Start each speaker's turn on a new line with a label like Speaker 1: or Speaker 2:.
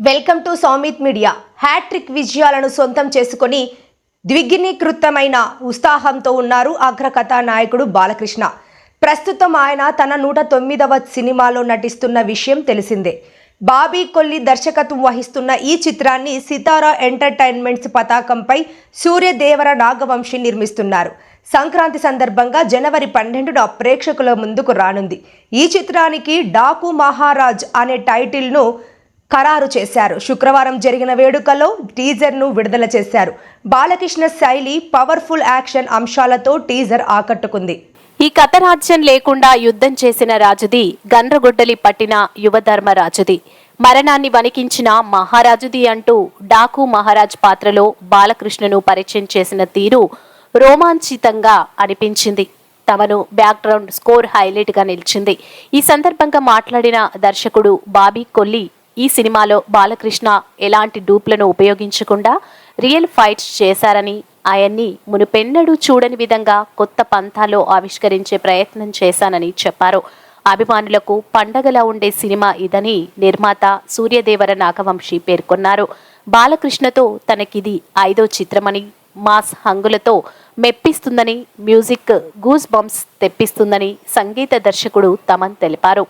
Speaker 1: Welcome to Soumith media. Hat trick విజయాలను సొంతం చేసుకొని ద్విగుణీకృతమైన ఉత్సాహంతో ఉన్నారు అగ్ర కథానాయకుడు బాలకృష్ణ. ప్రస్తుతం ఆయన తన 109వ సినిమాలో నటిస్తున్న విషయం తెలిసిందే. బాబీ కొల్లి దర్శకత్వం వహిస్తున్న ఈ చిత్రాన్ని సితారా ఎంటర్టైన్మెంట్స్ పతాకంపై సూర్యదేవర నాగవంశీ నిర్మిస్తున్నారు. సంక్రాంతి సందర్భంగా జనవరి 12న ప్రేక్షకుల ముందుకు రానుంది. ఈ చిత్రానికి డాకు మహారాజ్ అనే టైటిల్ను ఖరారు చేశారు. శుక్రవారం జరిగిన వేడుకలో టీజర్ను విడుదల చేశారు. బాలకృష్ణ శైలి, పవర్ఫుల్ యాక్షన్ అంశాలతో టీజర్ ఆకట్టుకుంది.
Speaker 2: ఈ కథ రాజ్యం లేకుండా యుద్ధం చేసిన రాజుది, గండ్రగొడ్డలి పట్టిన యువధర్మరాజుది, మరణాన్ని వణికించిన మహారాజుది అంటూ డాకు మహారాజ్ పాత్రలో బాలకృష్ణను పరిచయం చేసిన తీరు రోమాంచితంగా అనిపించింది. తమను బ్యాక్గ్రౌండ్ స్కోర్ హైలైట్ గా నిలిచింది. ఈ సందర్భంగా మాట్లాడిన దర్శకుడు బాబీ కొల్లి, ఈ సినిమాలో బాలకృష్ణ ఎలాంటి డూప్లను ఉపయోగించకుండా రియల్ ఫైట్స్ చేశారని, ఆయన్ని మునుపెన్నడూ చూడని విధంగా కొత్త పంథాలో ఆవిష్కరించే ప్రయత్నం చేశానని చెప్పారు. అభిమానులకు పండగలా ఉండే సినిమా ఇదని నిర్మాత సూర్యదేవర నాగవంశీ పేర్కొన్నారు. బాలకృష్ణతో తనకిది 5వ చిత్రమని, మాస్ హంగులతో మెప్పిస్తుందని, మ్యూజిక్ గూస్ బంప్స్ తెప్పిస్తుందని సంగీత దర్శకుడు తమన్ తెలిపారు.